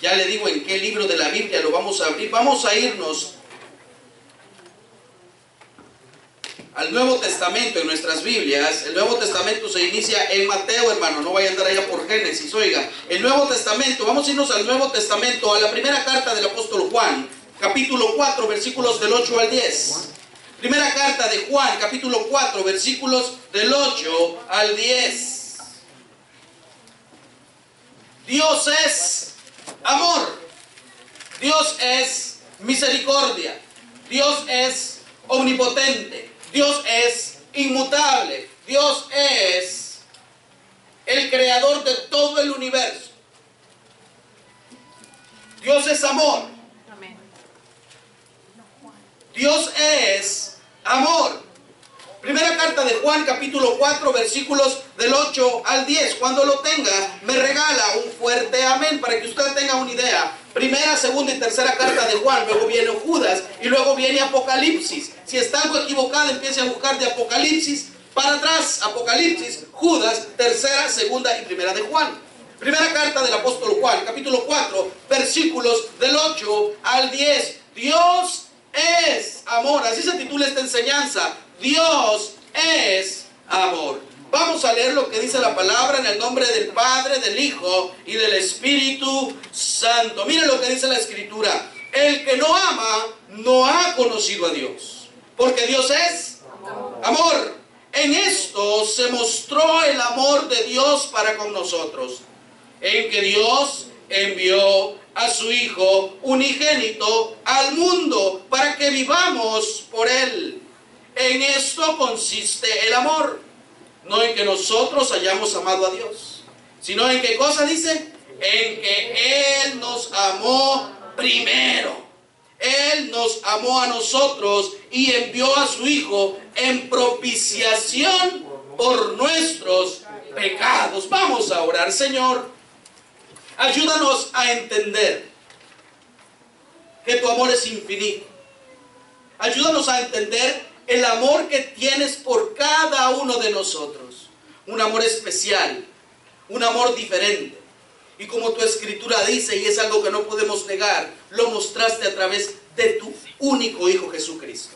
Ya le digo en qué libro de la Biblia lo vamos a abrir. Vamos a irnos al Nuevo Testamento en nuestras Biblias. El Nuevo Testamento se inicia en Mateo, hermano. No vaya a andar allá por Génesis, oiga. El Nuevo Testamento, vamos a irnos al Nuevo Testamento, a la primera carta del apóstol Juan, capítulo 4, versículos del 8 al 10. Primera carta de Juan, capítulo 4, versículos del 8 al 10. Dios es amor. Dios es misericordia. Dios es omnipotente. Dios es inmutable. Dios es el creador de todo el universo. Dios es amor. Dios es amor. Primera carta de Juan, capítulo 4, versículos del 8 al 10. Cuando lo tenga, me regala un fuerte amén para que usted tenga una idea. Primera, segunda y tercera carta de Juan, luego viene Judas y luego viene Apocalipsis. Si está algo equivocado, empiece a buscar de Apocalipsis para atrás. Apocalipsis, Judas, tercera, segunda y primera de Juan. Primera carta del apóstol Juan, capítulo 4, versículos del 8 al 10. Dios es amor. Así se titula esta enseñanza. Dios es amor. Vamos a leer lo que dice la palabra en el nombre del Padre, del Hijo y del Espíritu Santo. Mire lo que dice la Escritura. El que no ama no ha conocido a Dios, porque Dios es amor. En esto se mostró el amor de Dios para con nosotros, en que Dios envió a su Hijo unigénito al mundo para que vivamos por Él. En esto consiste el amor, no en que nosotros hayamos amado a Dios, sino en qué cosa dice, en que Él nos amó primero. Él nos amó a nosotros y envió a su Hijo en propiciación por nuestros pecados. Vamos a orar. Señor, ayúdanos a entender que tu amor es infinito. Ayúdanos a entender el amor que tienes por cada uno de nosotros. Un amor especial, un amor diferente. Y como tu Escritura dice, y es algo que no podemos negar, lo mostraste a través de tu único Hijo Jesucristo.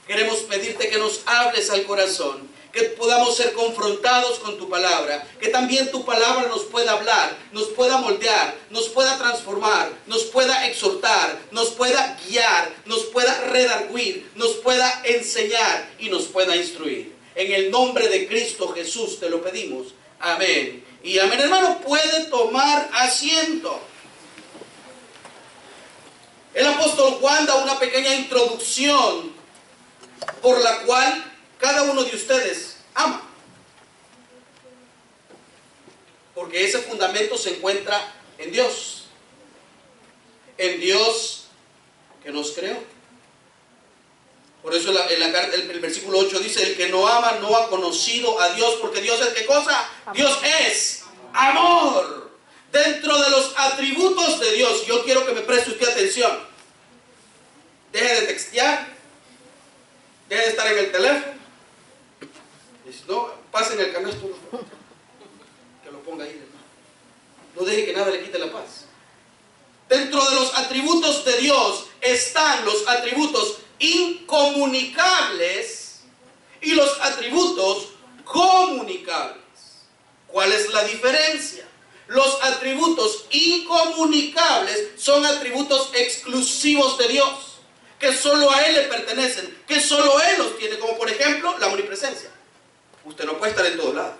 Queremos pedirte que nos hables al corazón, que podamos ser confrontados con tu palabra, que también tu palabra nos pueda hablar, nos pueda moldear, nos pueda transformar, nos pueda exhortar, nos pueda guiar, nos pueda redarguir, nos pueda enseñar y nos pueda instruir. En el nombre de Cristo Jesús te lo pedimos. Amén. Y amén. Hermano, puede tomar asiento. El apóstol Juan da una pequeña introducción por la cual cada uno de ustedes ama. Porque ese fundamento se encuentra en Dios. En Dios que nos creó. Por eso el versículo 8 dice, el que no ama no ha conocido a Dios, porque Dios es ¿qué cosa? Dios es amor. Dentro de los atributos de Dios, yo quiero que me preste usted atención. Deje de textear, deje de estar en el teléfono. Y si no, pasen el canasto, que lo ponga ahí, hermano. No deje que nada le quite la paz. Dentro de los atributos de Dios están los atributos incomunicables y los atributos comunicables. ¿Cuál es la diferencia? Los atributos incomunicables son atributos exclusivos de Dios, que solo a Él le pertenecen, que solo Él los tiene, como por ejemplo la omnipresencia. Usted no puede estar en todos lados.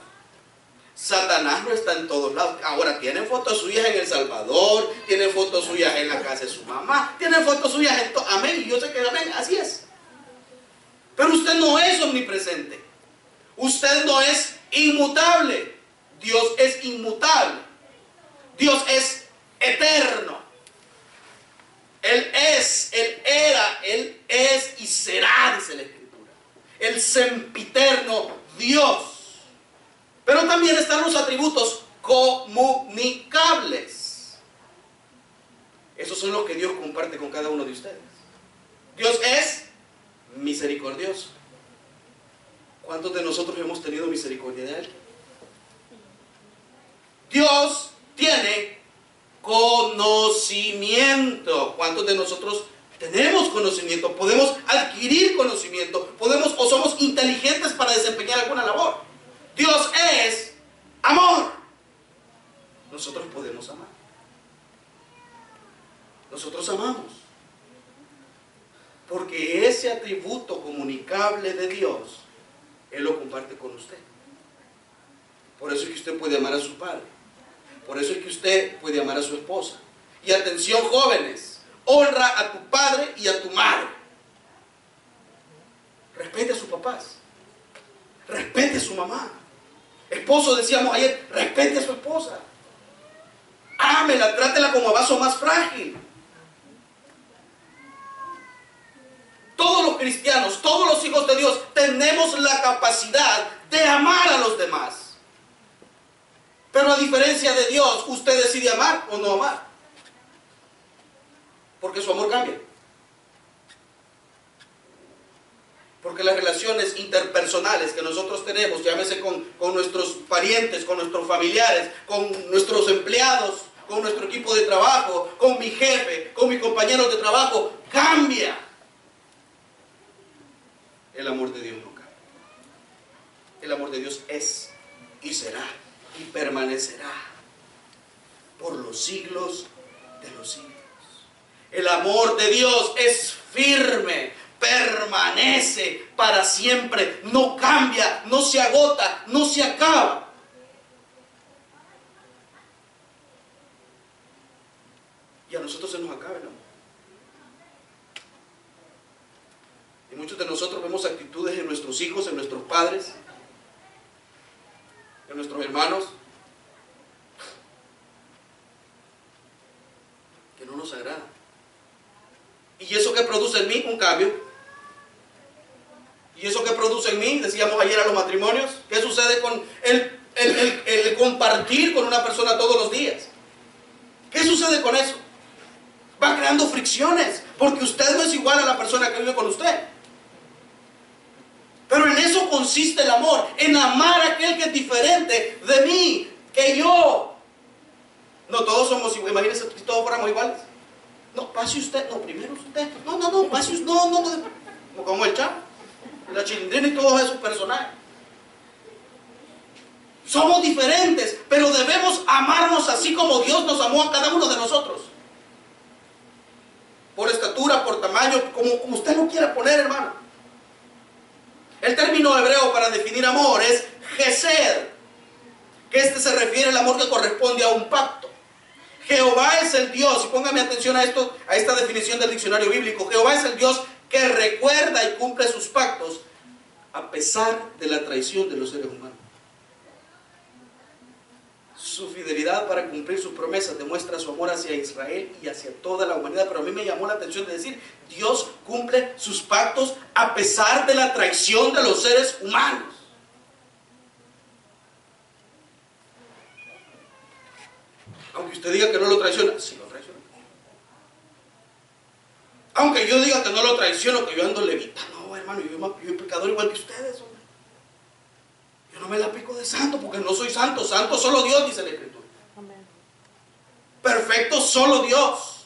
Satanás no está en todos lados. Ahora tienen fotos suyas en El Salvador, tienen fotos suyas en la casa de su mamá, tienen fotos suyas en todo. Amén, y yo sé que amén, así es. Pero usted no es omnipresente. Usted no es inmutable. Dios es inmutable. Dios es eterno. Él es, Él era, Él es y será, dice la Escritura. El sempiterno Dios. Pero también están los atributos comunicables. Esos son los que Dios comparte con cada uno de ustedes. Dios es misericordioso. ¿Cuántos de nosotros hemos tenido misericordia de Él? Dios tiene conocimiento. ¿Cuántos de nosotros tenemos conocimiento? Podemos adquirir conocimiento. Podemos o somos inteligentes para desempeñar alguna labor. Dios es amor. Nosotros podemos amar. Nosotros amamos. Porque ese atributo comunicable de Dios, Él lo comparte con usted. Por eso es que usted puede amar a su padre. Por eso es que usted puede amar a su esposa. Y atención, jóvenes, honra a tu padre y a tu madre. Respete a sus papás. Respete a su mamá. Esposo, decíamos ayer, respete a su esposa. Ámela, trátela como a vaso más frágil. Todos los cristianos, todos los hijos de Dios, tenemos la capacidad de amar a los demás. Pero a diferencia de Dios, usted decide amar o no amar. Porque su amor cambia. Porque las relaciones interpersonales que nosotros tenemos, llámese con nuestros parientes, con nuestros familiares, con nuestros empleados, con nuestro equipo de trabajo, con mi jefe, con mis compañeros de trabajo, cambia. El amor de Dios no cambia. El amor de Dios es y será y permanecerá por los siglos de los siglos. El amor de Dios es firme, permanece para siempre, no cambia, no se agota, no se acaba. Y a nosotros se nos acaba el amor. Y muchos de nosotros vemos actitudes en nuestros hijos, en nuestros padres, en nuestros hermanos, que no nos agradan. ¿Y eso que produce en mí? Un cambio. ¿Y eso que produce en mí? Decíamos ayer a los matrimonios. ¿Qué sucede con el compartir con una persona todos los días? ¿Qué sucede con eso? Va creando fricciones, porque usted no es igual a la persona que vive con usted. Pero en eso consiste el amor, en amar a aquel que es diferente de mí, que yo. No todos somos iguales, imagínense si todos fuéramos iguales. No, pase usted, no, primero usted. No, pase usted, no. Como el Chavo, la Chilindrina y todos esos personajes. Somos diferentes, pero debemos amarnos así como Dios nos amó a cada uno de nosotros. Por estatura, por tamaño, como usted lo quiera poner, hermano. El término hebreo para definir amor es Gesed, que se refiere al amor que corresponde a un pacto. Jehová es el Dios, y póngame atención a esto, a esta definición del diccionario bíblico. Jehová es el Dios que recuerda y cumple sus pactos a pesar de la traición de los seres humanos. Su fidelidad para cumplir sus promesas demuestra su amor hacia Israel y hacia toda la humanidad. Pero a mí me llamó la atención de decir, Dios cumple sus pactos a pesar de la traición de los seres humanos. Aunque usted diga que no lo traiciona, sí lo traiciona. Aunque yo diga que no lo traiciono, que yo ando levita, no, hermano, yo soy pecador igual que ustedes, hombre. Yo no me la pico de santo porque no soy santo. Santo solo Dios, dice la Escritura. Amén. Perfecto solo Dios.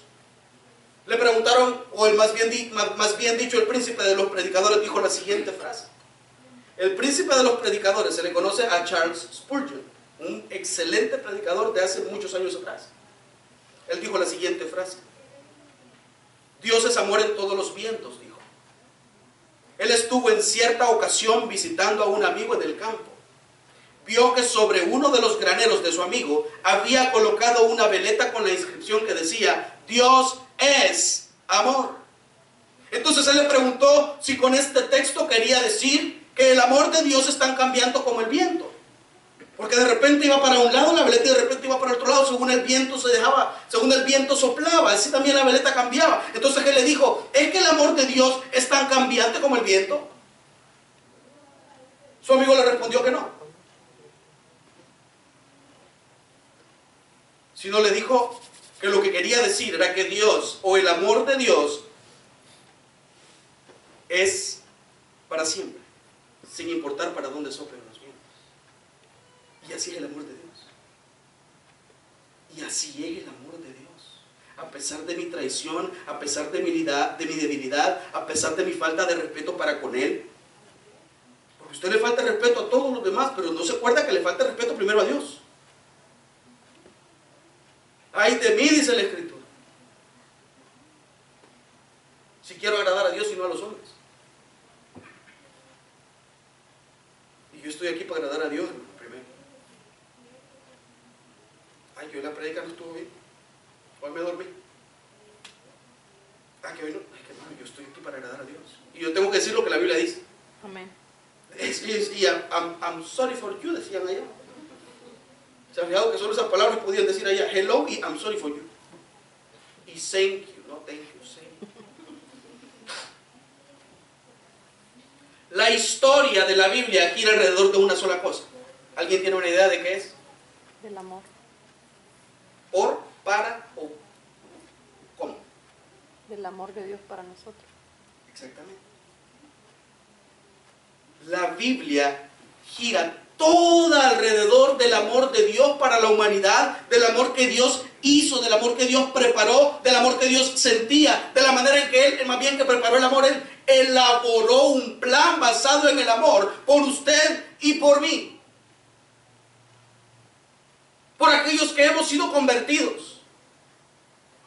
Le preguntaron, o más bien dicho, el príncipe de los predicadores dijo la siguiente frase. El príncipe de los predicadores se le conoce a Charles Spurgeon, un excelente predicador de hace muchos años atrás. Él dijo la siguiente frase. Dios es amor en todos los vientos, dijo. Él estuvo en cierta ocasión visitando a un amigo en el campo. Vio que sobre uno de los graneros de su amigo había colocado una veleta con la inscripción que decía, Dios es amor. Entonces él le preguntó si con este texto quería decir que el amor de Dios es tan cambiante como el viento. Porque de repente iba para un lado la veleta y de repente iba para el otro lado según el viento según el viento soplaba, así también la veleta cambiaba. Entonces él le dijo, ¿es que el amor de Dios es tan cambiante como el viento? Su amigo le respondió que no. Sino le dijo que lo que quería decir era que Dios, o el amor de Dios, es para siempre, sin importar para dónde soplen los vientos. Y así es el amor de Dios. Y así es el amor de a pesar de mi traición, a pesar de mi debilidad, a pesar de mi falta de respeto para con Él. Porque usted le falta respeto a todos los demás, pero no se acuerda que le falta respeto primero a Dios. Ay de mí, dice la Escritura, si quiero agradar a Dios y no a los hombres. Y yo estoy aquí para agradar a Dios, hermano, primero. Ay, que hoy la predica no estuvo bien. Hoy me dormí. Ah, que hoy no. Ay, que hermano, yo estoy aquí para agradar a Dios. Y yo tengo que decir lo que la Biblia dice. Amén. Y I'm sorry for you, decían allá. Se han fijado que solo esas palabras podían decir allá, hello y I'm sorry for you. Y thank you, no thank you, thank you. La historia de la Biblia gira alrededor de una sola cosa. ¿Alguien tiene una idea de qué es? Del amor. Por, para o cómo. Del amor de Dios para nosotros. Exactamente. La Biblia gira toda alrededor del amor de Dios para la humanidad, del amor que Dios hizo, del amor que Dios preparó, del amor que Dios sentía, de la manera en que Él, más bien que preparó el amor, Él elaboró un plan basado en el amor por usted y por mí. Por aquellos que hemos sido convertidos.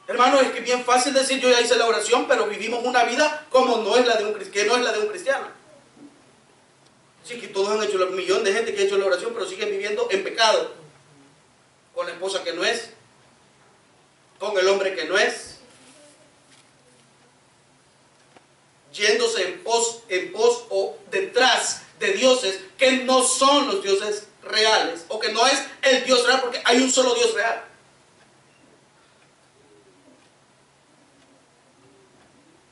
Hermano, es que es bien fácil decir yo ya hice la oración, pero vivimos una vida como no es la de un cristiano. Sí, que todos han hecho, un millón de gente que ha hecho la oración, pero siguen viviendo en pecado. Con la esposa que no es, con el hombre que no es, yéndose en pos o detrás de dioses que no son los dioses reales, o que no es el Dios real, porque hay un solo Dios real.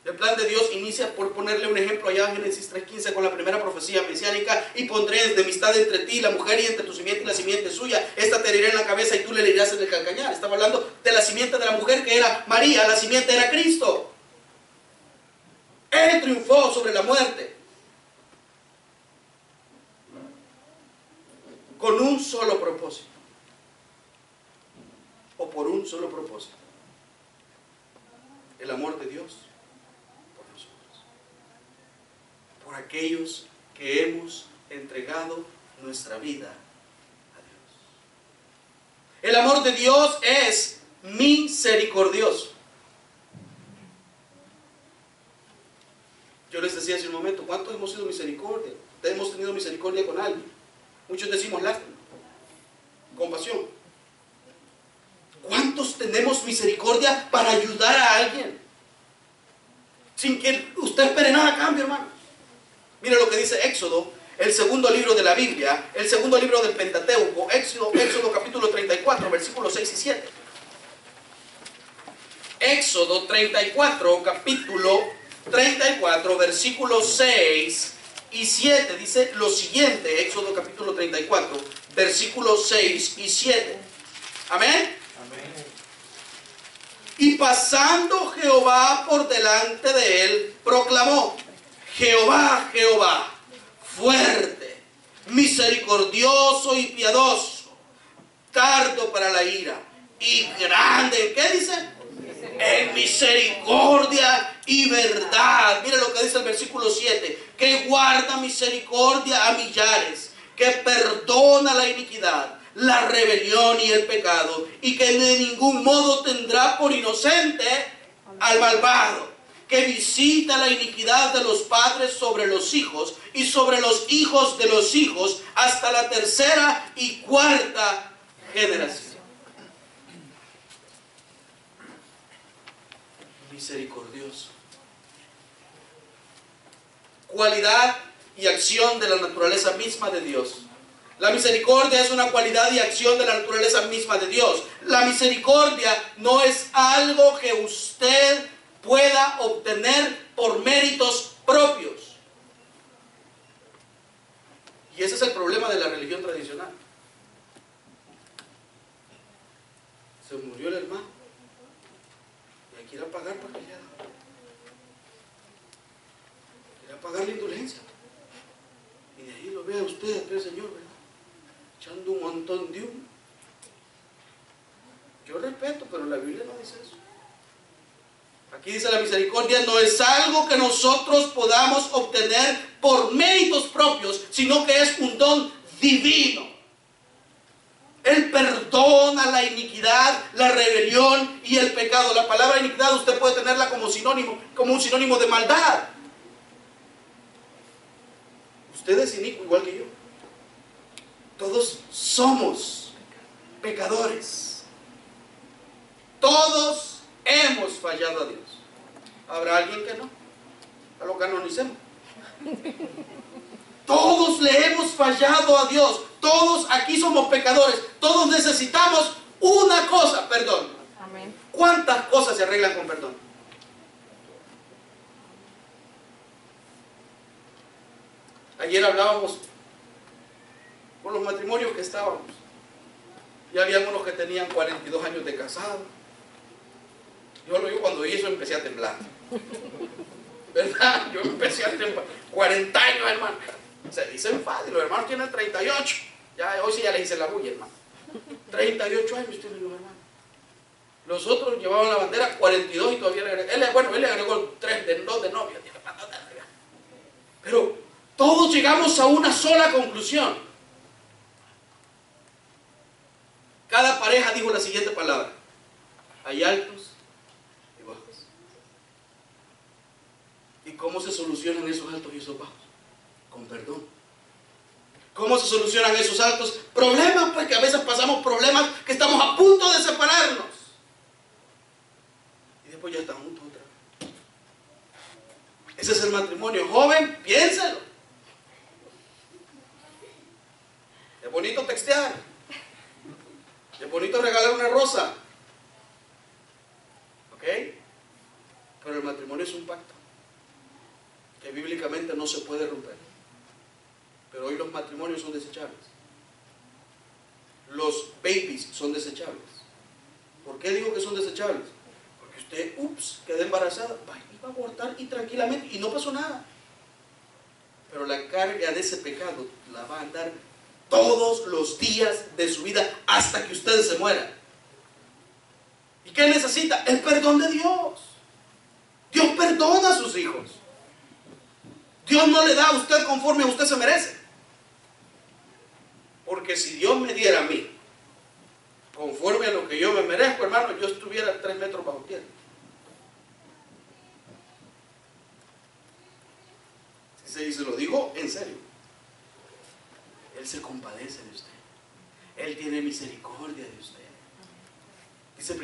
El plan de Dios inicia por ponerle un ejemplo allá en Génesis 3:15 con la primera profecía mesiánica: y pondré enemistad entre ti y la mujer, y entre tu simiente y la simiente suya. Esta te herirá en la cabeza y tú le herirás en el calcañar. Estaba hablando de la simiente de la mujer, que era María. La simiente era Cristo. Él triunfó sobre la muerte con un solo propósito, o por un solo propósito: el amor de Dios por nosotros, por aquellos que hemos entregado nuestra vida a Dios. El amor de Dios es misericordioso. Yo les decía hace un momento, ¿cuántos hemos sido misericordia? Hemos tenido misericordia con alguien. Muchos decimos lástima, compasión. ¿Cuántos tenemos misericordia para ayudar a alguien? Sin que usted espere nada a cambio, hermano. Mire lo que dice Éxodo, el segundo libro de la Biblia, el segundo libro del Pentateuco, Éxodo capítulo 34, versículos 6 y 7. Éxodo 34, capítulo 34, versículos 6 y 7. Dice lo siguiente, Éxodo capítulo 34, versículos 6 y 7. Amén. Amén. Y pasando Jehová por delante de él, proclamó: Jehová, Jehová, fuerte, misericordioso y piadoso, tardo para la ira y grande, ¿qué dice? En misericordia y verdad. Mire lo que dice el versículo 7: que guarda misericordia a millares, que perdona la iniquidad, la rebelión y el pecado, y que de ningún modo tendrá por inocente al malvado, que visita la iniquidad de los padres sobre los hijos y sobre los hijos de los hijos hasta la tercera y cuarta generación. Misericordioso. Cualidad y acción de la naturaleza misma de Dios. La misericordia es una cualidad y acción de la naturaleza misma de Dios. La misericordia no es algo que usted pueda obtener por méritos propios. Y ese es el problema de la religión tradicional. Se murió el hermano y hay que ir a pagar por allá. Ir a pagar la indulgencia. Y de ahí lo vea usted, el Señor, ¿verdad? Echando un montón de humo. Yo respeto, pero la Biblia no dice eso. Aquí dice la misericordia no es algo que nosotros podamos obtener por méritos propios, sino que es un don divino. Él perdona la iniquidad, la rebelión y el pecado. La palabra iniquidad usted puede tenerla como sinónimo, como un sinónimo de maldad. Usted es inicuo igual que yo. Todos somos pecadores. Todos hemos fallado a Dios. ¿Habrá alguien que no? A lo canonicemos. Todos le hemos fallado a Dios. Todos aquí somos pecadores. Todos necesitamos una cosa, perdón. Amén. ¿Cuántas cosas se arreglan con perdón? Ayer hablábamos con los matrimonios que estábamos. Y había unos que tenían 42 años de casado. Yo cuando vi eso empecé a temblar. ¿Verdad? Yo empecé a temblar. 40 años, hermano. Se dicen fácil, los hermanos tienen 38. Ya, hoy sí ya les hice la bulla, hermano. 38 años tienen los hermanos. Los otros llevaban la bandera 42 y todavía le agregó. Él le agregó 2 de novia. Pero todos llegamos a una sola conclusión. Cada pareja dijo la siguiente palabra: hay altos y bajos. ¿Y cómo se solucionan esos altos y esos bajos? Con perdón. ¿Cómo se solucionan esos altos problemas? Pues que a veces pasamos problemas que estamos a punto de separarnos. Y después ya están juntos otra vez. Ese es el matrimonio. Joven, piénselo. Es bonito textear. Es bonito regalar una rosa. ¿Ok? Pero el matrimonio es un pacto que bíblicamente no se puede romper. Pero hoy los matrimonios son desechables. Los babies son desechables. ¿Por qué digo que son desechables? Porque usted, quedó embarazada, va a abortar y tranquilamente, y no pasó nada. Pero la carga de ese pecado la va a andar todos los días de su vida hasta que usted se muera. ¿Y qué necesita? El perdón de Dios. Dios perdona a sus hijos. Dios no le da a usted conforme a usted se merece. Porque si Dios me diera a mí conforme a lo que yo me merezco, hermano, yo estuviera 3 metros bajo tierra. Y se lo digo en serio. Él se compadece de usted. Él tiene misericordia de usted. Dice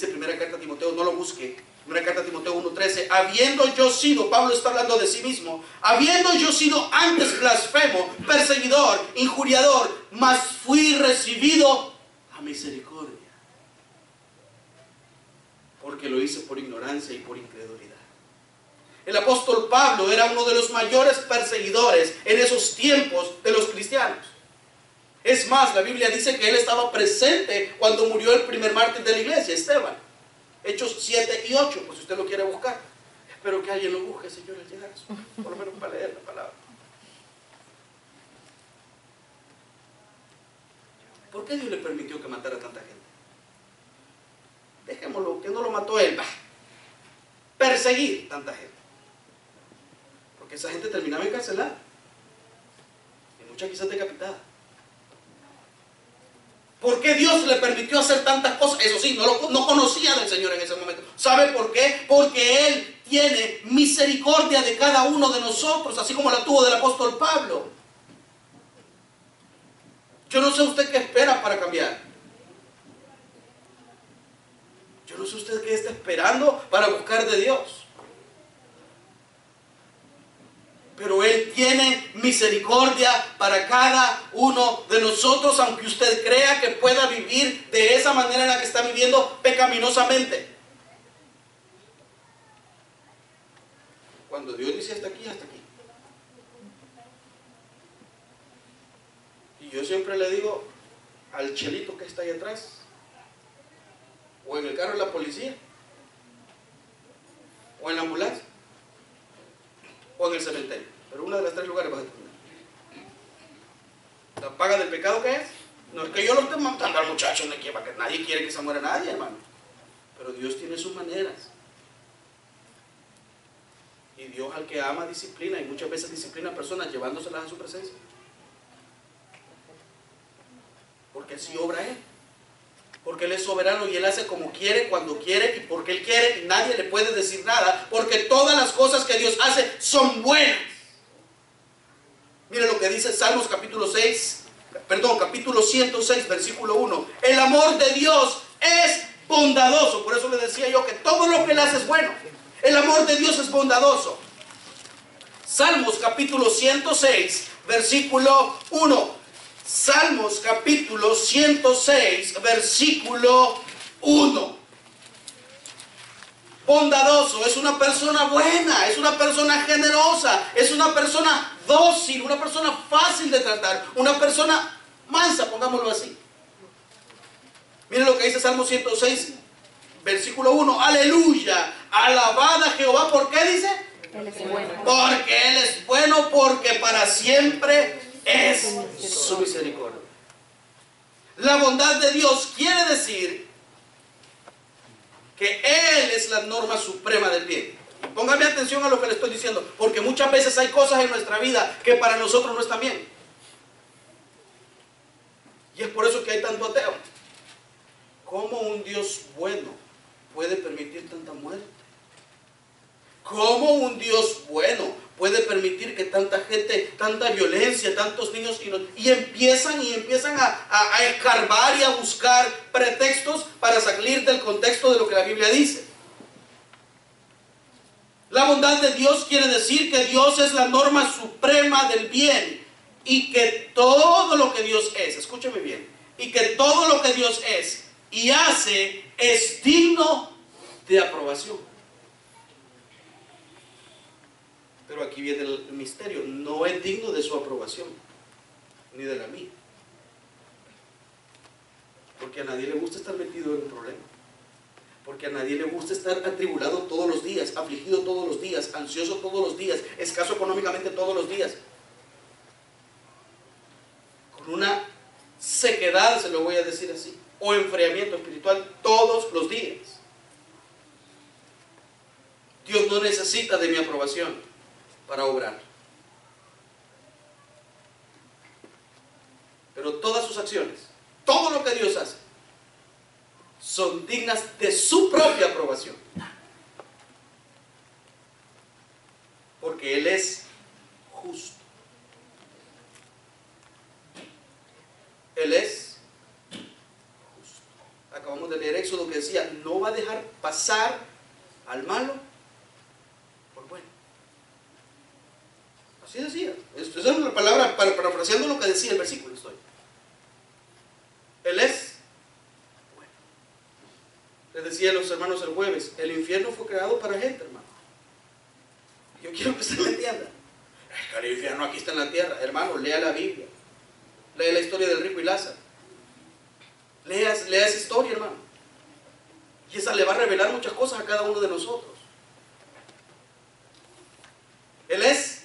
primera carta a Timoteo, no lo busque. Primera carta a Timoteo 1:13, habiendo yo sido, Pablo está hablando de sí mismo, habiendo yo sido antes blasfemo, perseguidor, injuriador, mas fui recibido a misericordia. Porque lo hice por ignorancia y por incredulidad. El apóstol Pablo era uno de los mayores perseguidores en esos tiempos de los cristianos. Es más, la Biblia dice que él estaba presente cuando murió el primer mártir de la iglesia, Esteban. Hechos 7 y 8, pues si usted lo quiere buscar. Espero que alguien lo busque, Señor, al llegar a eso, por lo menos para leer la palabra. ¿Por qué Dios le permitió que matara a tanta gente? Dejémoslo, que no lo mató él. Perseguir tanta gente. Porque esa gente terminaba encarcelada. Y muchas quizás decapitadas. ¿Por qué Dios le permitió hacer tantas cosas? Eso sí, no conocía del Señor en ese momento. ¿Sabe por qué? Porque Él tiene misericordia de cada uno de nosotros, así como la tuvo del apóstol Pablo. Yo no sé usted qué espera para cambiar. Yo no sé usted qué está esperando para buscar de Dios. Pero Él tiene misericordia para cada uno de nosotros, aunque usted crea que pueda vivir de esa manera en la que está viviendo pecaminosamente. Cuando Dios dice hasta aquí, hasta aquí. Y yo siempre le digo al chelito que está ahí atrás, o en el carro de la policía, o en la ambulancia, o en el cementerio, pero uno de los 3 lugares vas a terminar. La paga del pecado, ¿qué es? No es que yo lo esté matando al muchacho, no quiera, que nadie quiere que se muera nadie, hermano. Pero Dios tiene sus maneras. Y Dios al que ama disciplina, y muchas veces disciplina a personas llevándoselas a su presencia. Porque así obra Él. Porque Él es soberano y Él hace como quiere, cuando quiere y porque Él quiere, y nadie le puede decir nada, porque todas las cosas que Dios hace son buenas. Mire lo que dice Salmos capítulo 106, versículo 1. El amor de Dios es bondadoso. Por eso le decía yo que todo lo que Él hace es bueno. El amor de Dios es bondadoso. Salmos capítulo 106, versículo 1. Salmos capítulo 106, versículo 1. Bondadoso es una persona buena, es una persona generosa, es una persona dócil, una persona fácil de tratar, una persona mansa, pongámoslo así. Miren lo que dice Salmo 106, versículo 1. Aleluya, alabad a Jehová. ¿Por qué dice? Él es bueno. Porque Él es bueno, porque para siempre es su misericordia. La bondad de Dios quiere decir que Él es la norma suprema del bien. Y póngame atención a lo que le estoy diciendo, porque muchas veces hay cosas en nuestra vida que para nosotros no están bien. Y es por eso que hay tanto ateo. ¿Cómo un Dios bueno puede permitir tanta muerte? ¿Cómo un Dios bueno puede permitir que tanta gente, tanta violencia, tantos niños y empiezan a escarbar y a buscar pretextos para salir del contexto de lo que la Biblia dice? La bondad de Dios quiere decir que Dios es la norma suprema del bien y que todo lo que Dios es, escúcheme bien, y que todo lo que Dios es y hace es digno de aprobación. Pero aquí viene el misterio, no es digno de su aprobación, ni de la mía. Porque a nadie le gusta estar metido en un problema. Porque a nadie le gusta estar atribulado todos los días, afligido todos los días, ansioso todos los días, escaso económicamente todos los días. Con una sequedad, se lo voy a decir así, o enfriamiento espiritual todos los días. Dios no necesita de mi aprobación para obrar. Pero todas sus acciones, todo lo que Dios hace, son dignas de su propia aprobación. Porque Él es justo. Él es justo. Acabamos de leer Éxodo que decía, no va a dejar pasar al malo por bueno. Así decía. Esa es una palabra parafraseando lo que decía el versículo. Él es bueno. Les decía a los hermanos el jueves, el infierno fue creado para gente, hermano. Yo quiero que usted me entienda. El infierno aquí está en la tierra. Hermano, lea la Biblia. Lea la historia del rico y Lázaro. Lea esa historia, hermano. Y esa le va a revelar muchas cosas a cada uno de nosotros. Él es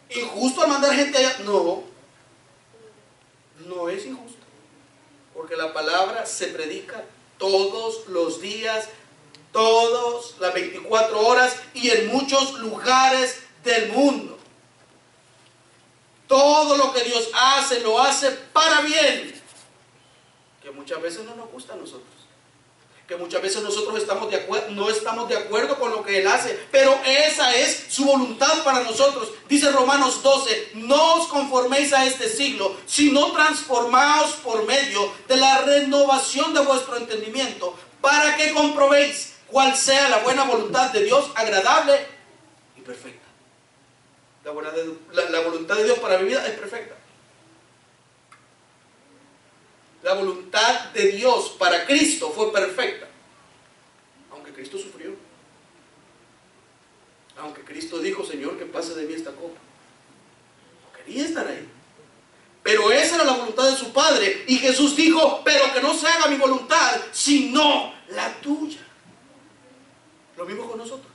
injusto al mandar gente allá. No, no es injusto. Porque la palabra se predica todos los días, las 24 horas y en muchos lugares del mundo. Todo lo que Dios hace, lo hace para bien. Que muchas veces no nos gusta a nosotros. Que muchas veces nosotros no estamos de acuerdo con lo que Él hace, pero esa es su voluntad para nosotros. Dice Romanos 12, no os conforméis a este siglo, sino transformaos por medio de la renovación de vuestro entendimiento, para que comprobéis cuál sea la buena voluntad de Dios, agradable y perfecta. La voluntad de Dios para mi vida es perfecta. La voluntad de Dios para Cristo fue perfecta. Aunque Cristo sufrió. Aunque Cristo dijo, Señor, que pase de mí esta copa. No quería estar ahí. Pero esa era la voluntad de su Padre. Y Jesús dijo, pero que no se haga mi voluntad, sino la tuya. Lo mismo con nosotros.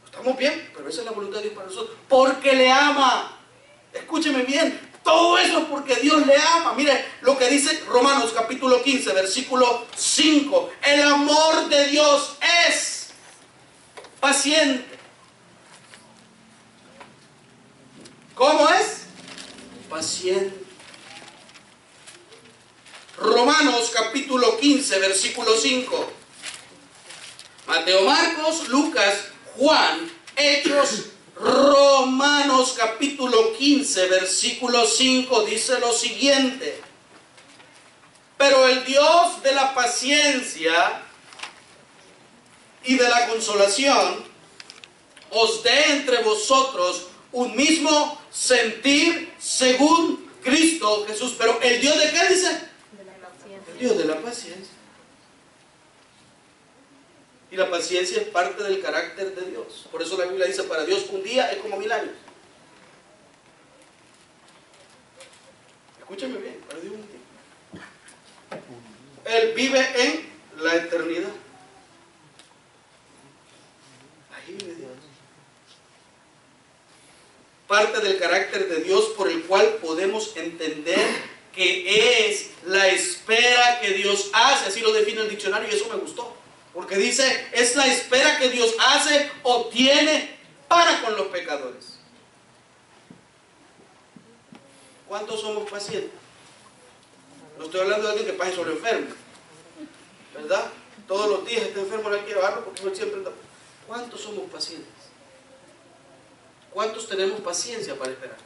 Estamos bien, pero esa es la voluntad de Dios para nosotros. Porque le ama. Escúcheme bien. Todo eso es porque Dios le ama. Mire lo que dice Romanos capítulo 15, versículo 5. El amor de Dios es paciente. ¿Cómo es? Paciente. Romanos capítulo 15, versículo 5. Mateo, Marcos, Lucas, Juan, Hechos, Romanos capítulo 15, versículo 5 dice lo siguiente: pero el Dios de la paciencia y de la consolación os dé entre vosotros un mismo sentir según Cristo Jesús. Pero ¿el Dios de qué dice? De la paciencia. El Dios de la paciencia. Y la paciencia es parte del carácter de Dios. Por eso la Biblia dice, para Dios un día es como 1000 años. Escúchame bien, para Dios un día. Él vive en la eternidad. Ahí vive Dios. Parte del carácter de Dios por el cual podemos entender que es la espera que Dios hace. Así lo define el diccionario y eso me gustó. Porque dice, es la espera que Dios hace o tiene para con los pecadores. ¿Cuántos somos pacientes? No estoy hablando de alguien que pase sobre enfermo, ¿verdad? Todos los días está enfermo, no hay que llevarlo porque no siempre anda. ¿Cuántos somos pacientes? ¿Cuántos tenemos paciencia para esperar?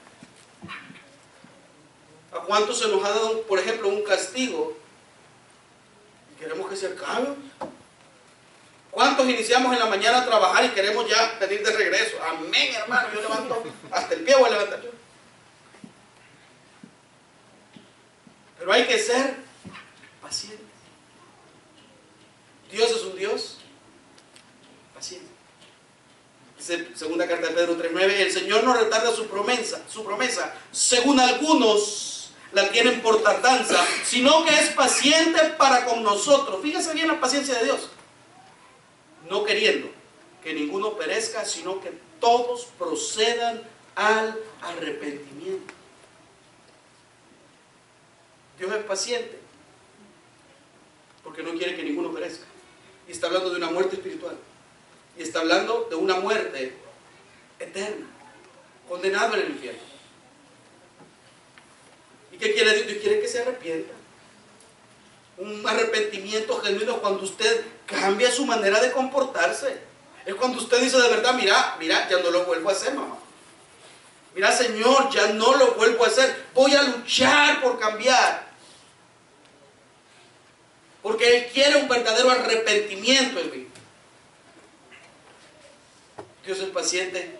¿A cuántos se nos ha dado, por ejemplo, un castigo y queremos que se acabe? ¿Cuántos iniciamos en la mañana a trabajar y queremos ya venir de regreso? Amén, hermano. Yo levanto hasta el pie, voy a levantar yo. Pero hay que ser pacientes. Dios es un Dios paciente. Dice segunda carta de Pedro 3:9, el Señor no retarda su promesa, según algunos la tienen por tardanza, sino que es paciente para con nosotros. Fíjese bien la paciencia de Dios. No queriendo que ninguno perezca, sino que todos procedan al arrepentimiento. Dios es paciente porque no quiere que ninguno perezca. Y está hablando de una muerte espiritual. Y está hablando de una muerte eterna, condenado en el infierno. ¿Y qué quiere Dios? Dios quiere que se arrepienta. Un arrepentimiento genuino cuando usted cambia su manera de comportarse. Es cuando usted dice de verdad, mira, ya no lo vuelvo a hacer, mamá. Mira, Señor, ya no lo vuelvo a hacer. Voy a luchar por cambiar. Porque Él quiere un verdadero arrepentimiento en mí. Dios es paciente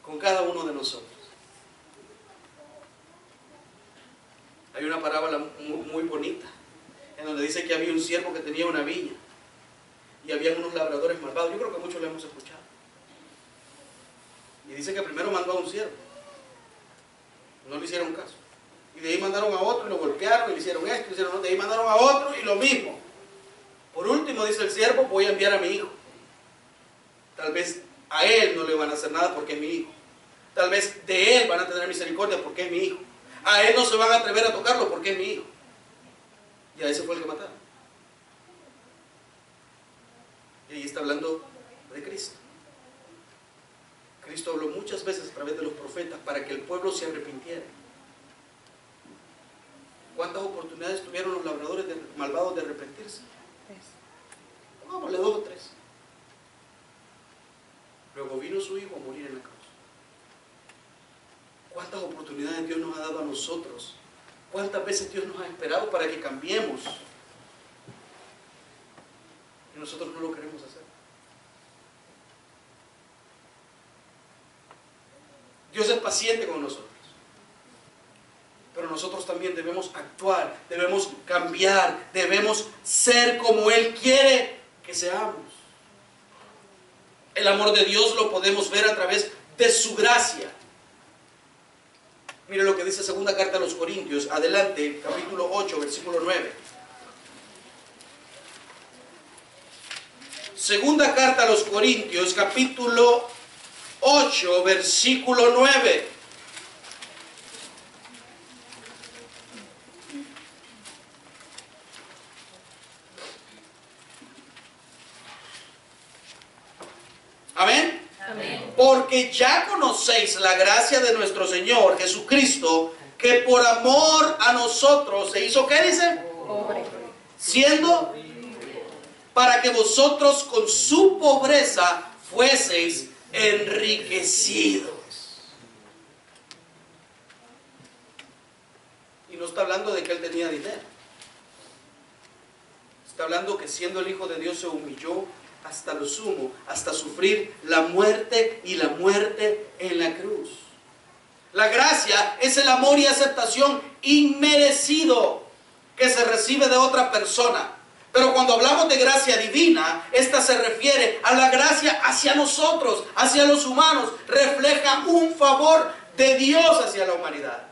con cada uno de nosotros. Hay una parábola muy bonita en donde dice que había un siervo que tenía una viña y había unos labradores malvados. Yo creo que muchos lo hemos escuchado. Y dice que primero mandó a un siervo, no le hicieron caso, y de ahí mandaron a otro y lo golpearon y le hicieron esto, de ahí mandaron a otro y lo mismo. Por último dice el siervo, voy a enviar a mi hijo. Tal vez a él no le van a hacer nada porque es mi hijo. Tal vez de él van a tener misericordia porque es mi hijo. A él no se van a atrever a tocarlo porque es mi hijo. Y a ese fue el que mataron. Y ahí está hablando de Cristo. Cristo habló muchas veces a través de los profetas para que el pueblo se arrepintiera. ¿Cuántas oportunidades tuvieron los labradores malvados de arrepentirse? 3. Pongámosle 2 o 3. Luego vino su hijo a morir en la cruz. ¿Cuántas oportunidades Dios nos ha dado a nosotros? ¿Cuántas veces Dios nos ha esperado para que cambiemos? Y nosotros no lo queremos hacer. Dios es paciente con nosotros. Pero nosotros también debemos actuar, debemos cambiar, debemos ser como Él quiere que seamos. El amor de Dios lo podemos ver a través de su gracia. Mire lo que dice segunda carta a los Corintios, adelante, capítulo 8, versículo 9. Segunda carta a los Corintios, capítulo 8, versículo 9. ¿Amén? Amén. porque ya conocéis la gracia de nuestro Señor Jesucristo, que por amor a nosotros se hizo, ¿qué dice? Pobre. Siendo para que vosotros con su pobreza fueseis enriquecidos. Y no está hablando de que él tenía dinero. Está hablando que siendo el Hijo de Dios se humilló hasta lo sumo, hasta sufrir la muerte y la muerte en la cruz. La gracia es el amor y aceptación inmerecido que se recibe de otra persona. Pero cuando hablamos de gracia divina, esta se refiere a la gracia hacia nosotros, hacia los humanos. Refleja un favor de Dios hacia la humanidad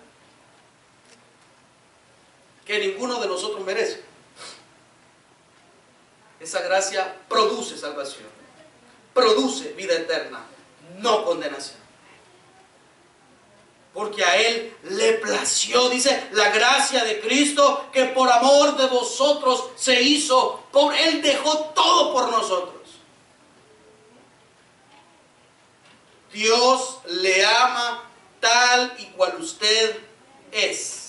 que ninguno de nosotros merece. Esa gracia produce salvación, produce vida eterna, no condenación. Porque a Él le plació, dice, la gracia de Cristo, que por amor de vosotros se hizo. Él dejó todo por nosotros. Dios le ama tal y cual usted es.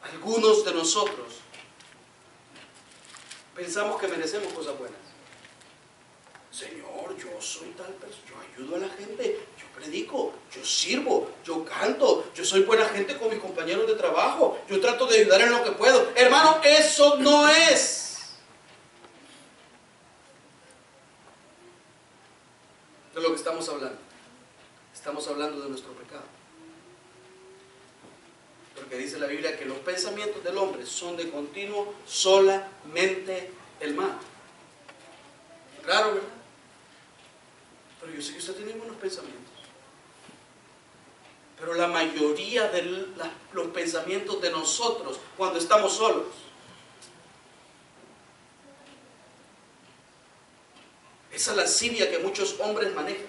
Algunos de nosotros pensamos que merecemos cosas buenas. Señor, yo soy tal persona, yo ayudo a la gente, yo predico, yo sirvo, yo canto, yo soy buena gente con mis compañeros de trabajo, yo trato de ayudar en lo que puedo. Hermano, eso no es de lo que estamos hablando. Estamos hablando de nuestro pecado. Porque dice la Biblia que los pensamientos del hombre son de continuo solamente el mal. Raro, ¿verdad? Pero yo sé que usted tiene buenos pensamientos. Pero la mayoría de los pensamientos de nosotros, cuando estamos solos, esa lascivia que muchos hombres manejan,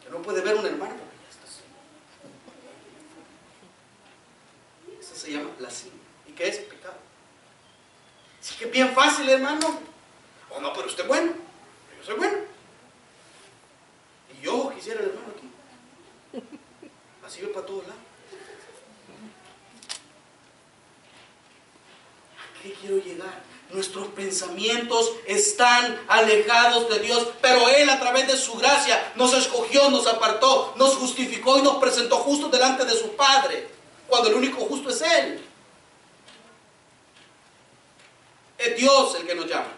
que no puede ver un hermano porque ya está así. Esa se llama lascivia. ¿Y qué es? Pecado. Así que es bien fácil, hermano. Oh, no, pero usted es bueno. Yo soy bueno. Y yo quisiera el hermano aquí. Así ve para todos lados. ¿A qué quiero llegar? Nuestros pensamientos están alejados de Dios, pero Él a través de su gracia nos escogió, nos apartó, nos justificó y nos presentó justos delante de su Padre, cuando el único justo es Él. Es Dios el que nos llama.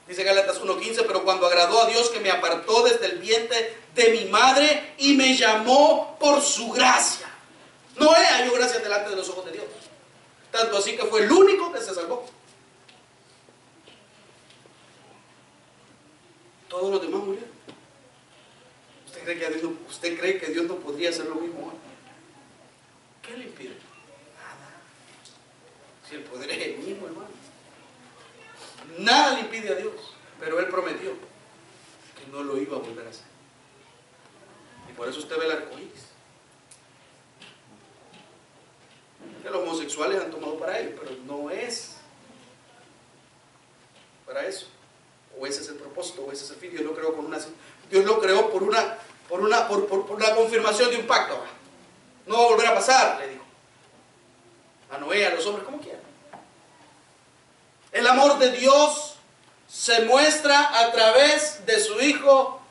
Dice Gálatas 1:15, pero cuando agradó a Dios que me apartó desde el vientre de mi madre y me llamó por su gracia. Noé halló gracia delante de los ojos de Dios. Tanto así que fue el único que se salvó. Todos los demás murieron. ¿Usted cree que Dios no podría hacer lo mismo hoy? ¿Qué le impide? Nada. Si el poder es el mismo, hermano. Nada le impide a Dios. Pero Él prometió que no lo iba a volver a hacer. Y por eso usted ve el arco iris. Que los homosexuales han tomado para él, pero no es para eso. O ese es el propósito, o ese es el fin. Dios lo creó Dios lo creó por la confirmación de un pacto. No va a volver a pasar, le dijo a Noé, a los hombres, como quieran. El amor de Dios se muestra a través de su Hijo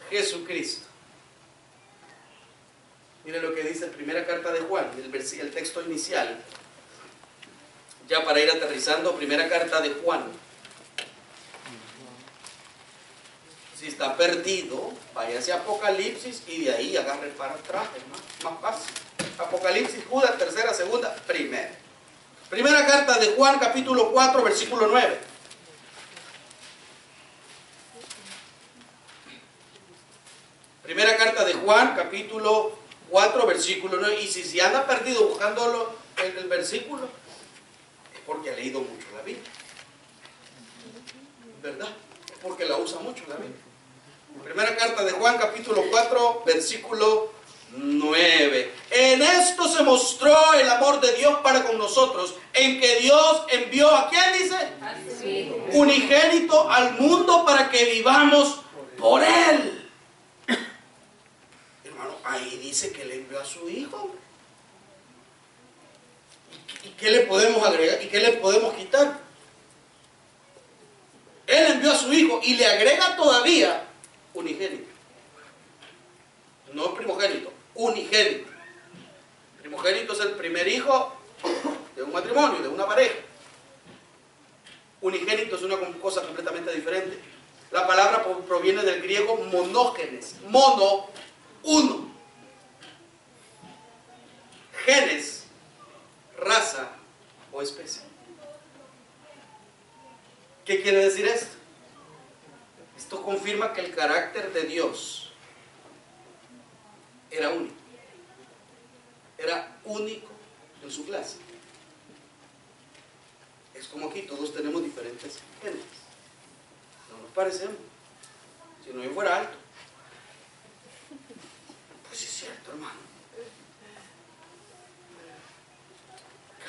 Jesucristo. Mire lo que dice en primera carta de Juan, el texto inicial. Ya para ir aterrizando, primera carta de Juan. Si está perdido, váyase a Apocalipsis y de ahí agarre para atrás, es más fácil. Apocalipsis, Judas, tercera, segunda, primera. Primera carta de Juan, capítulo 4, versículo 9. Primera carta de Juan, capítulo 4, versículo 9. Y si anda perdido buscando el versículo, es porque ha leído mucho la Biblia. ¿Verdad? Es porque la usa mucho la Biblia. Primera carta de Juan, capítulo 4, versículo 9. En esto se mostró el amor de Dios para con nosotros, en que Dios envió ¿a quién dice? Así. Unigénito al mundo para que vivamos por Él. Hermano, ahí dice que le envió a su Hijo. ¿Y qué le podemos agregar? ¿Y qué le podemos quitar? Él envió a su Hijo y le agrega todavía unigénito. No primogénito, unigénito. Primogénito es el primer hijo de un matrimonio, de una pareja. Unigénito es una cosa completamente diferente. La palabra proviene del griego monógenes. Mono, uno. Genes, raza o especie. ¿Qué quiere decir esto? Esto confirma que el carácter de Dios era único. Era único en su clase. Es como aquí todos tenemos diferentes genes. No nos parecemos. Si no yo fuera alto. Pues es cierto, hermano.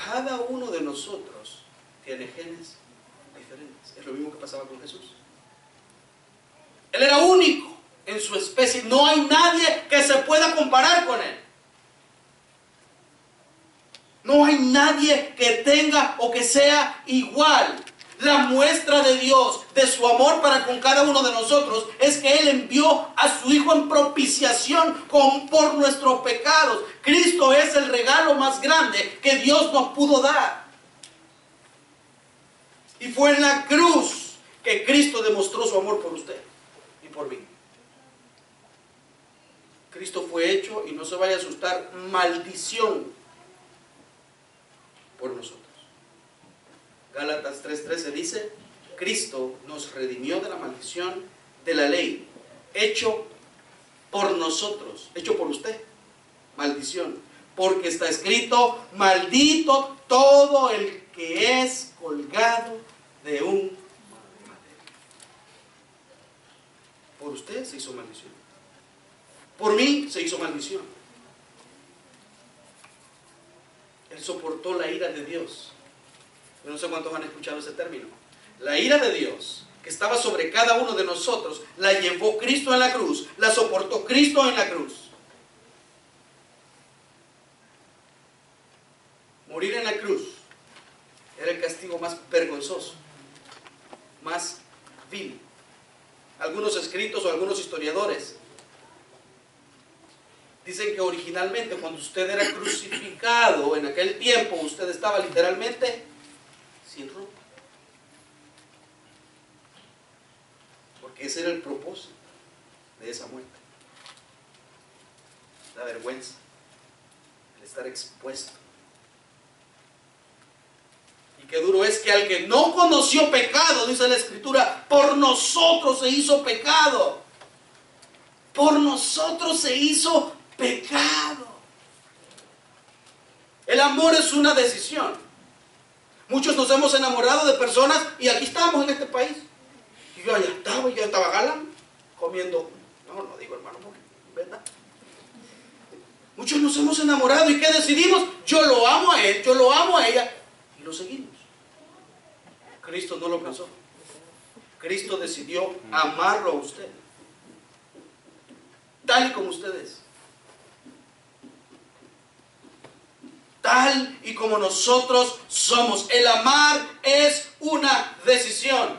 Cada uno de nosotros tiene genes diferentes. Es lo mismo que pasaba con Jesús. Él era único en su especie. No hay nadie que se pueda comparar con Él. No hay nadie que tenga o que sea igual. La muestra de Dios, de su amor para con cada uno de nosotros, es que Él envió a su Hijo en propiciación por nuestros pecados. Cristo es el regalo más grande que Dios nos pudo dar. Y fue en la cruz que Cristo demostró su amor por usted y por mí. Cristo fue hecho, y no se vaya a asustar, maldición por nosotros. Gálatas 3:13 dice: Cristo nos redimió de la maldición de la ley, hecho por nosotros, hecho por usted, maldición, porque está escrito: maldito todo el que es colgado de un madero. Por usted se hizo maldición, por mí se hizo maldición. Él soportó la ira de Dios. Yo no sé cuántos han escuchado ese término. La ira de Dios que estaba sobre cada uno de nosotros la llevó Cristo en la cruz, la soportó Cristo en la cruz. Morir en la cruz era el castigo más vergonzoso, más vil. Algunos escritos o algunos historiadores dicen que originalmente, cuando usted era crucificado en aquel tiempo, usted estaba literalmente sin ropa. Porque ese era el propósito de esa muerte. La vergüenza, el estar expuesto. Y qué duro es que al que no conoció pecado, dice la Escritura, por nosotros se hizo pecado. Por nosotros se hizo pecado. El amor es una decisión. Muchos nos hemos enamorado de personas y aquí estamos en este país. Y yo estaba galán, comiendo. No digo hermano, porque, ¿verdad? Muchos nos hemos enamorado y ¿qué decidimos? Yo lo amo a él, yo lo amo a ella y lo seguimos. Cristo no lo pensó. Cristo decidió amarlo a usted, tal y como usted es. Tal y como nosotros somos. El amar es una decisión.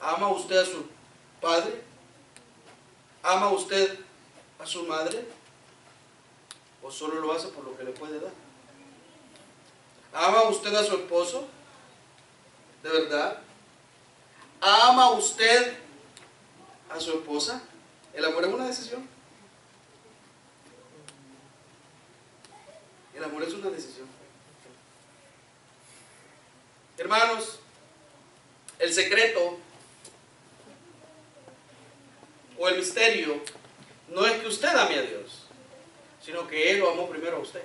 ¿Ama usted a su padre? ¿Ama usted a su madre? ¿O solo lo hace por lo que le puede dar? ¿Ama usted a su esposo? ¿De verdad? ¿Ama usted a su esposa? El amor es una decisión. El amor es una decisión. Hermanos, el secreto o el misterio no es que usted ame a Dios, sino que Él lo amó primero a usted.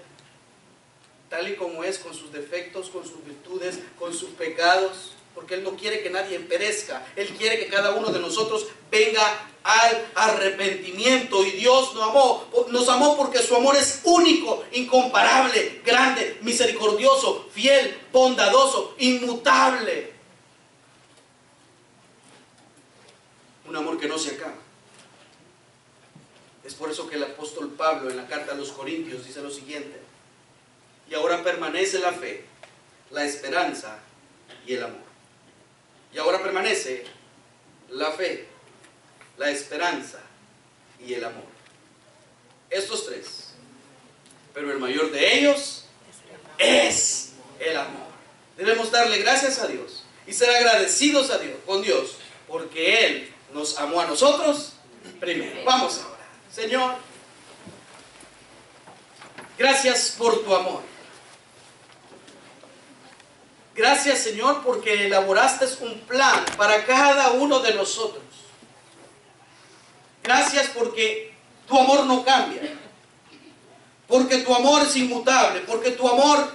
Tal y como es, con sus defectos, con sus virtudes, con sus pecados. Porque Él no quiere que nadie perezca. Él quiere que cada uno de nosotros venga al arrepentimiento. Y Dios nos amó porque su amor es único, incomparable, grande, misericordioso, fiel, bondadoso, inmutable. Un amor que no se acaba. Es por eso que el apóstol Pablo en la carta a los Corintios dice lo siguiente: y ahora permanece la fe, la esperanza y el amor. Y ahora permanece la fe, la esperanza y el amor. Estos tres. Pero el mayor de ellos es el amor. Debemos darle gracias a Dios y ser agradecidos a Dios, con Dios, porque Él nos amó a nosotros primero. Vamos ahora. Señor, gracias por tu amor. Gracias, Señor, porque elaboraste un plan para cada uno de nosotros. Gracias porque tu amor no cambia. Porque tu amor es inmutable. Porque tu amor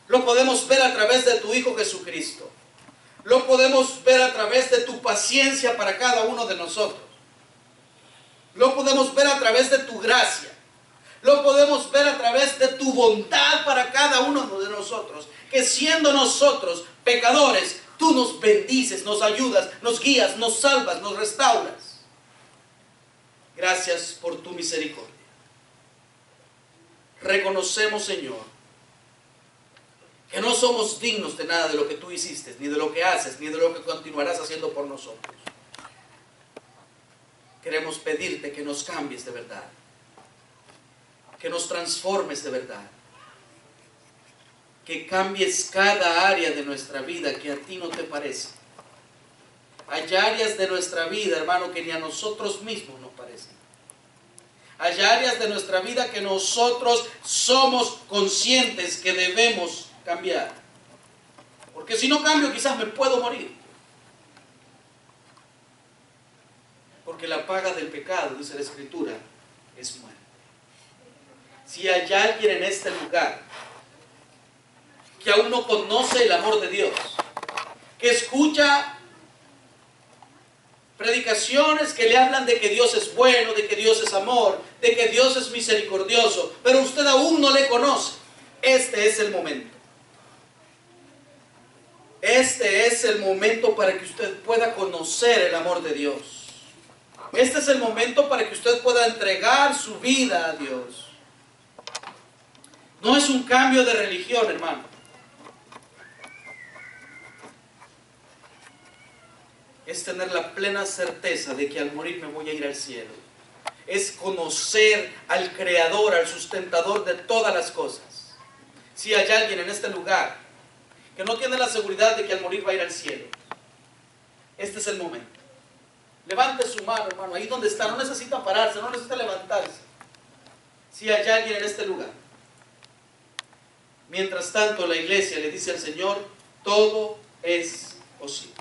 lo podemos ver a través de tu Hijo Jesucristo. Lo podemos ver a través de tu paciencia para cada uno de nosotros. Lo podemos ver a través de tu gracia. Lo podemos ver a través de tu bondad para cada uno de nosotros. Que siendo nosotros pecadores, tú nos bendices, nos ayudas, nos guías, nos salvas, nos restauras. Gracias por tu misericordia. Reconocemos, Señor, que no somos dignos de nada de lo que tú hiciste, ni de lo que haces, ni de lo que continuarás haciendo por nosotros. Queremos pedirte que nos cambies de verdad, que nos transformes de verdad, que cambies cada área de nuestra vida que a ti no te parece. Hay áreas de nuestra vida, hermano, que ni a nosotros mismos nos parecen. Hay áreas de nuestra vida que nosotros somos conscientes que debemos cambiar. Porque si no cambio, quizás me puedo morir. Porque la paga del pecado, dice la Escritura, es muerte. Si hay alguien en este lugar que aún no conoce el amor de Dios, que escucha predicaciones que le hablan de que Dios es bueno, de que Dios es amor, de que Dios es misericordioso, pero usted aún no le conoce, este es el momento. Este es el momento para que usted pueda conocer el amor de Dios. Este es el momento para que usted pueda entregar su vida a Dios. No es un cambio de religión, hermano. Es tener la plena certeza de que al morir me voy a ir al cielo. Es conocer al Creador, al sustentador de todas las cosas. Si hay alguien en este lugar que no tiene la seguridad de que al morir va a ir al cielo, este es el momento. Levante su mano, hermano, ahí donde está. No necesita pararse, no necesita levantarse. Si hay alguien en este lugar. Mientras tanto, la iglesia le dice al Señor: todo es posible.